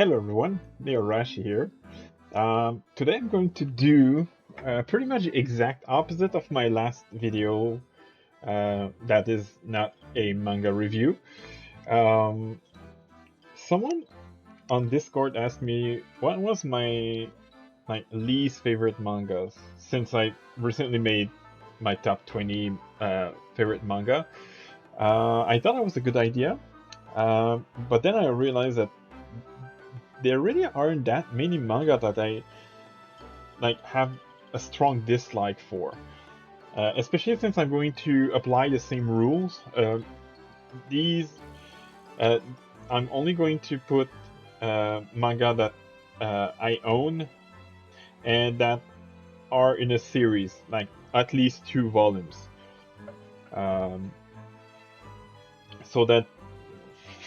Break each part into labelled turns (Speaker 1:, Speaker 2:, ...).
Speaker 1: Hello everyone, Neo Rashi here. Today I'm going to do pretty much exact opposite of my last video that is not a manga review. Um, Someone on Discord asked me what was my least favorite mangas since I recently made my top 20 favorite manga. I thought it was a good idea, but then I realized that there really aren't that many manga that I have a strong dislike for. Especially since I'm going to apply the same rules. These uh, I'm only going to put manga that I own and that are in a series, like at least 2 volumes, um, so that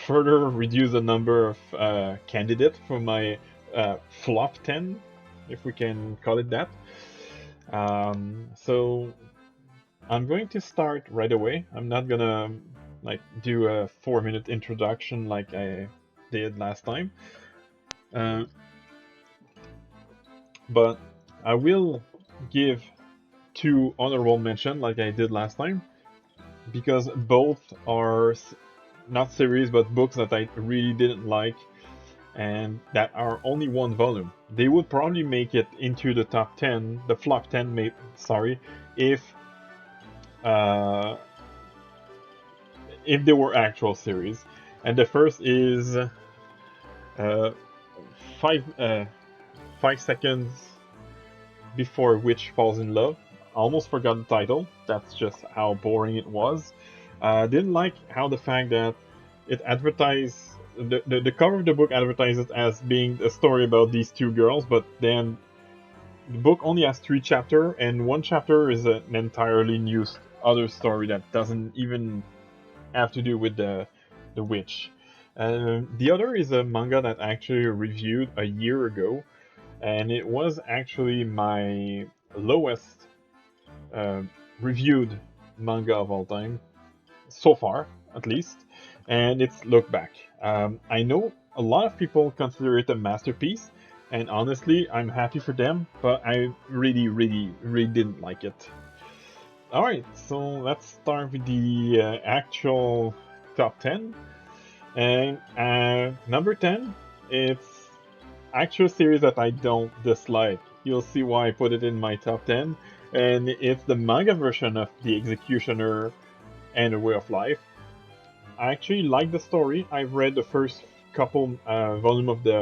Speaker 1: further reduce the number of candidates for my flop 10, if we can call it that. So I'm going to start right away. I'm not gonna do a 4 minute introduction like I did last time. Uh, but I will give 2 honorable mention like I did last time because both are not series but books that I really didn't like and that are only 1 volume. They would probably make it into the top 10, the flop 10, uh, if they were actual series. And the first is uh, five uh, 5 seconds before Witch falls in love. I almost forgot the title. That's just how boring it was. Didn't like how the fact that it advertised the cover of the book advertised it as being a story about these 2 girls, but then the book only has 3 chapters, and 1 chapter is an entirely new other story that doesn't even have to do with the witch. The other is a manga that I actually reviewed a year ago, and it was actually my lowest uh, reviewed manga of all time so far, at least. And it's Look Back. I know a lot of people consider it a masterpiece, and honestly, I'm happy for them, but I really, really, really didn't like it. Alright, so let's start with the actual top 10. And number 10, it's actual series that I don't dislike. You'll see why I put it in my top 10. And it's the manga version of The Executioner and A Way of Life. I actually like the story. I've read the first couple volume of the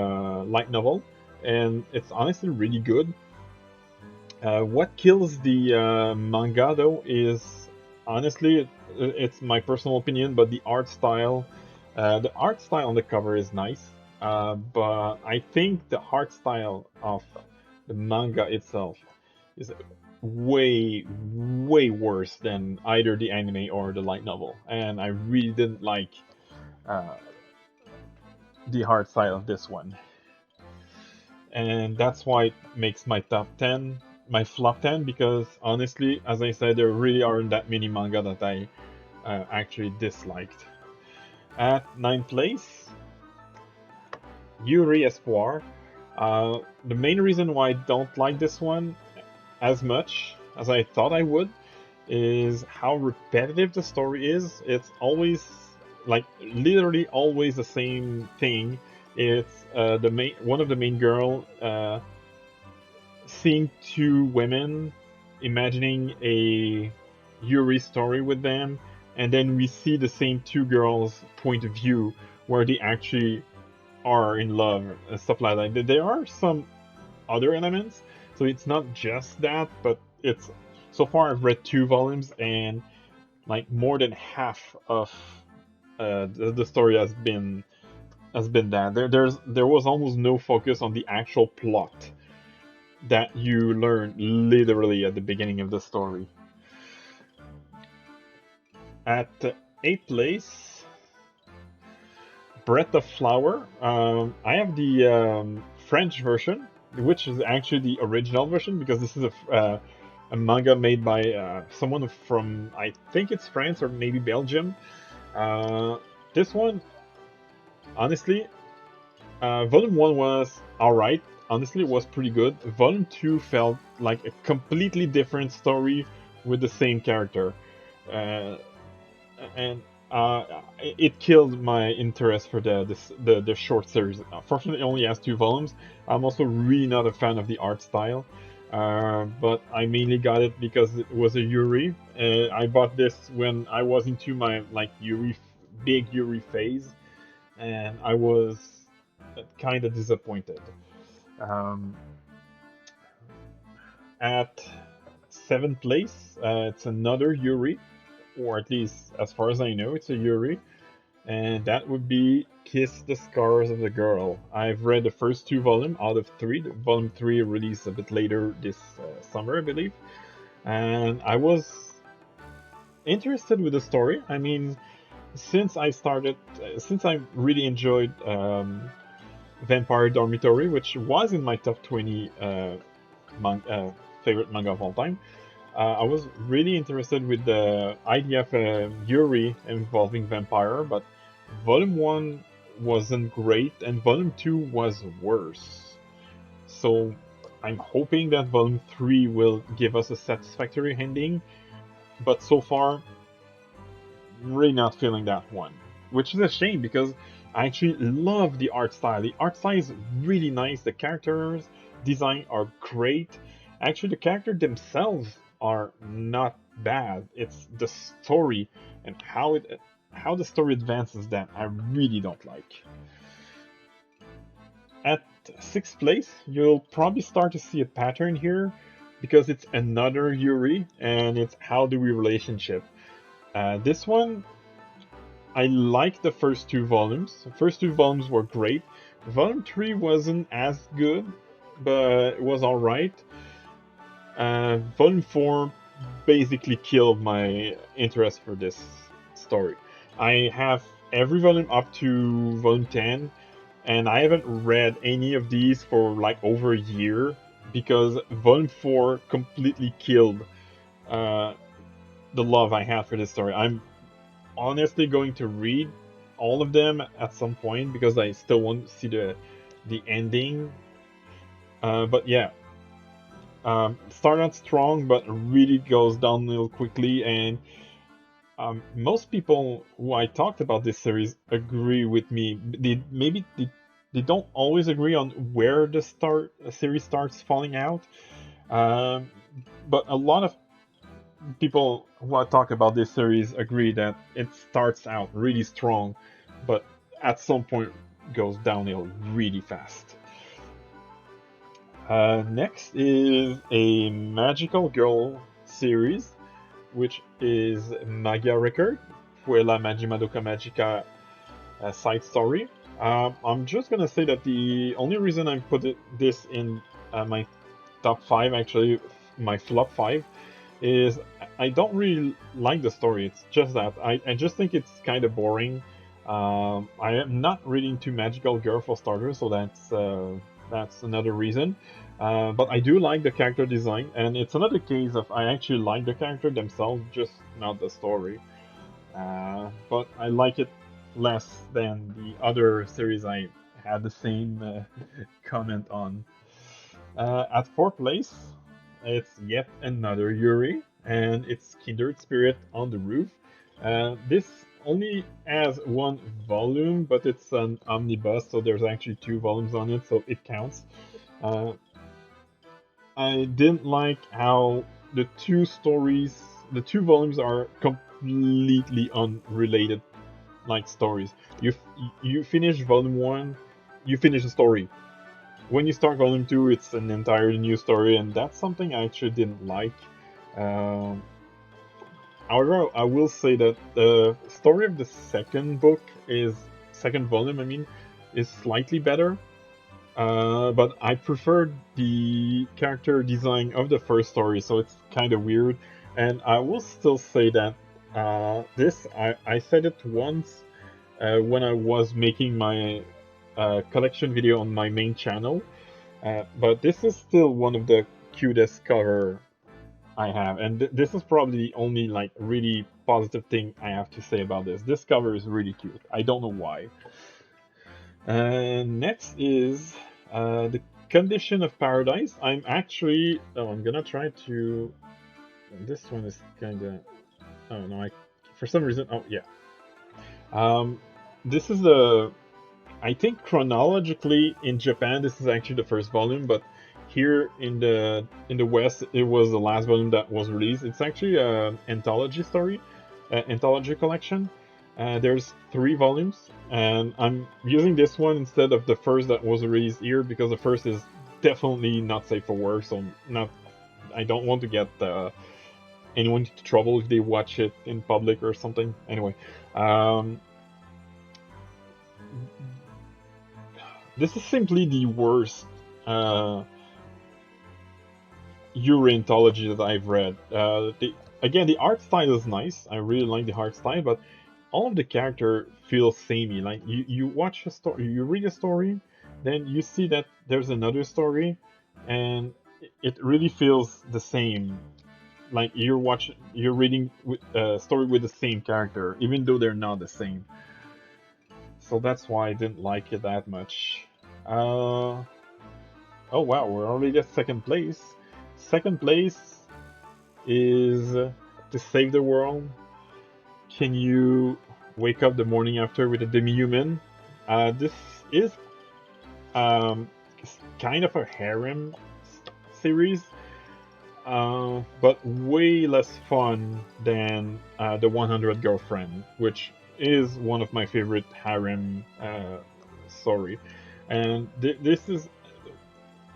Speaker 1: light novel, and it's honestly really good. What kills the manga though is honestly, it's my personal opinion, but the art style. The art style on the cover is nice, but I think the art style of the manga itself is way, way worse than either the anime or the light novel, and I really didn't like uh, the art style of this one, and that's why it makes my top 10 my flop 10 because honestly, as I said, there really aren't that many manga that I actually disliked. At ninth place, Yuri Espoir. The main reason why I don't like this one as much as I thought I would is how repetitive the story is. It's always literally always the same thing. It's the main one of the main girl seeing 2 women, imagining a Yuri story with them, and then we see the same 2 girls' point of view where they actually are in love and stuff like that. There are some other elements, so it's not just that, but it's so far I've read 2 volumes and more than half of the story has been that. There was almost no focus on the actual plot that you learn literally at the beginning of the story. At eighth place, Breath of Flower. I have the French version, which is actually the original version because this is a manga made by someone from, I think it's France or maybe Belgium. This one, honestly, Volume 1 was alright. Honestly, it was pretty good. Volume 2 felt like a completely different story with the same character. Uh, and it killed my interest for the short series. Fortunately, it only has 2 volumes. I'm also really not a fan of the art style, but I mainly got it because it was a Yuri. I bought this when I was into my like Yuri big Yuri phase, and I was kind of disappointed. Um, at seventh place, it's another Yuri, or at least as far as I know, it's a Yuri, and that would be Kiss the Scars of the Girl. I've read the first 2 volumes out of 3. The volume 3 released a bit later this summer, I believe, and I was interested with the story. I mean, since I really enjoyed Vampire Dormitory, which was in my top 20 man- uh, favorite manga of all time. I was really interested with the idea of Yuri involving vampire, but Volume 1 wasn't great, and Volume 2 was worse. So I'm hoping that Volume 3 will give us a satisfactory ending, but so far, really not feeling that one. Which is a shame because I actually love the art style. The art style is really nice, the characters design are great. Actually, the characters themselves are not bad. It's the story and how the story advances that I really don't like. At sixth place, you'll probably start to see a pattern here because it's another Yuri and it's how do we relationship. This one I like the first 2 volumes. The first 2 volumes were great. Volume 3 wasn't as good, but it was alright. Volume 4 basically killed my interest for this story. I have every volume up to volume 10, and I haven't read any of these for like over a year because volume 4 completely killed uh, the love I had for this story. I'm honestly going to read all of them at some point because I still want to see the ending. But yeah, start out strong, but really goes downhill quickly. And most people who I talked about this series agree with me. They don't always agree on where the series starts falling out. Um, but a lot of people who I talk about this series agree that it starts out really strong, but at some point goes downhill really fast. Next is a Magical Girl series, which is Magia Record, Fue la Magia Madoka Magica side story. I'm just gonna say that the only reason I put this in my top 5, actually my flop 5, is I don't really like the story. It's just that I just think it's kind of boring. I am not really into Magical Girl for starters, so that's another reason. But I do like the character design, and it's another case of I actually like the character themselves, just not the story. But I like it less than the other series I had the same comment on. At fourth place, it's yet another Yuri, and it's Kindred Spirit on the Roof. This only has 1 volume, but it's an omnibus, so there's actually 2 volumes on it, so it counts. Uh, I didn't like how the 2 volumes are completely unrelated, like stories. You finish volume 1, you finish the story. When you start volume 2, it's an entirely new story, and that's something I actually didn't like. Um, However, I will say that the story of the second volume, I mean, is slightly better. But I prefer the character design of the first story, so it's kind of weird. And I will still say that I said it once when I was making my collection video on my main channel. But this is still one of the cutest cover I have, and this is probably the only like really positive thing I have to say about this. This cover is really cute. I don't know why. Next is the Condition of Paradise. I'm actually. Oh, I'm gonna try to. This one is kind of. Oh no, I. For some reason. Oh yeah. Um, this is the. I think chronologically in Japan, this is actually the first volume, but here in the West, it was the last volume that was released. It's actually an anthology story, anthology collection. There's 3 volumes, and I'm using this one instead of the first that was released here because the first is definitely not safe for work. So not, I don't want to get anyone into trouble if they watch it in public or something. Anyway, um, this is simply the worst Yuri anthology that I've read. Again, the art style is nice. I really like the art style, but all of the character feels samey. Like you watch a story, you read a story, then you see that there's another story, and it really feels the same. Like you're reading a story with the same character, even though they're not the same. So that's why I didn't like it that much. Uh, oh wow, we're already at second place. Second place is To Save the World. Can you wake up the morning after with a demi-human? This is um, kind of a harem series, but way less fun than the 100 Girlfriend, which is one of my favorite harem story. And this is,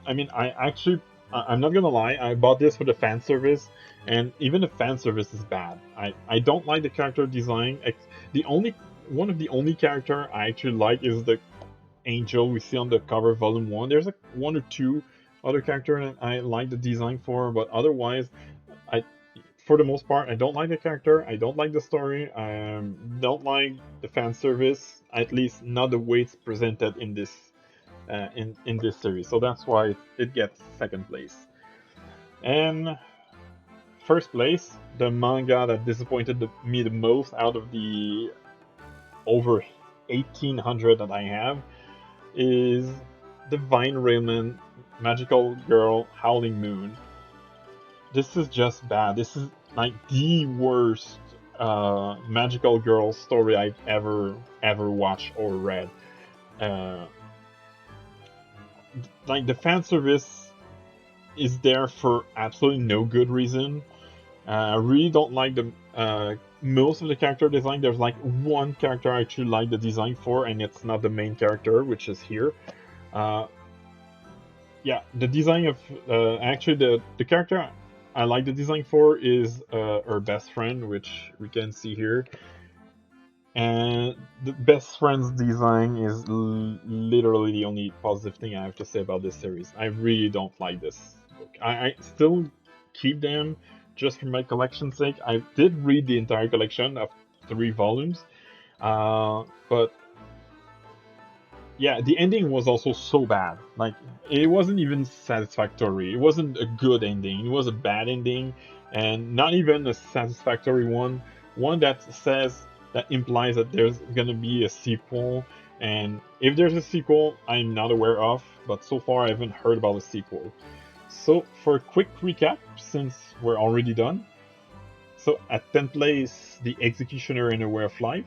Speaker 1: I mean, I'm not gonna lie, I bought this for the fan service, and even the fan service is bad. I don't like the character design. The only one of the only character I actually like is the angel we see on the cover of Volume One. There's like one or two other character that I like the design for, but otherwise, I for the most part I don't like the character. I don't like the story. I don't like the fan service. At least not the way it's presented in this series. So that's why it gets second place. And first place, the manga that disappointed me the most out of the over 1800 that I have is Divine Raymond Magical Girl Howling Moon. This is just bad. This is like the worst magical girl story I've ever watched or read. Uh, like the fan service is there for absolutely no good reason. I really don't like the most of the character design. There's like one character I actually like the design for, and it's not the main character, which is here. Uh, yeah, the design of actually the character I like the design for is her best friend, which we can see here. And the best friend's design is literally the only positive thing I have to say about this series. I really don't like this book. I still keep them just for my collection's sake. I did read the entire collection of 3 volumes, but yeah, the ending was also so bad. Like, it wasn't even satisfactory. It wasn't a good ending. It was a bad ending, and not even a satisfactory one. One that says that implies that there's gonna be a sequel, and if there's a sequel, I'm not aware of. But so far, I haven't heard about a sequel. So, for a quick recap, since we're already done, so at 10th place, The Executioner in A Way of Life.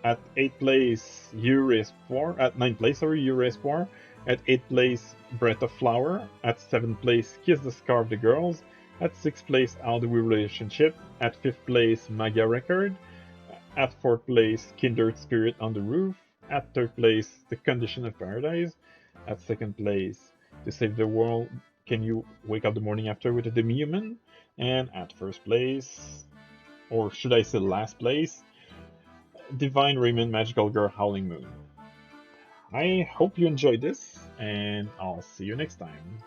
Speaker 1: At 8th place, Yuri Espoir. At 9th place, sorry, Yuri Espoir. At 8th place, Breath of Flower. At 7th place, Kiss the Scar of the Girls. At 6th place, How Do We Relationship. At 5th place, Manga Record. At 4th place, Kindred Spirit on the Roof. At 3rd place, The Condition of Paradise. At 2nd place, To Save the World, Can You Wake Up the Morning After with a Demi-Human? And at 1st place, or should I say last place, Divine Raymond Magical Girl Howling Moon. I hope you enjoyed this, and I'll see you next time.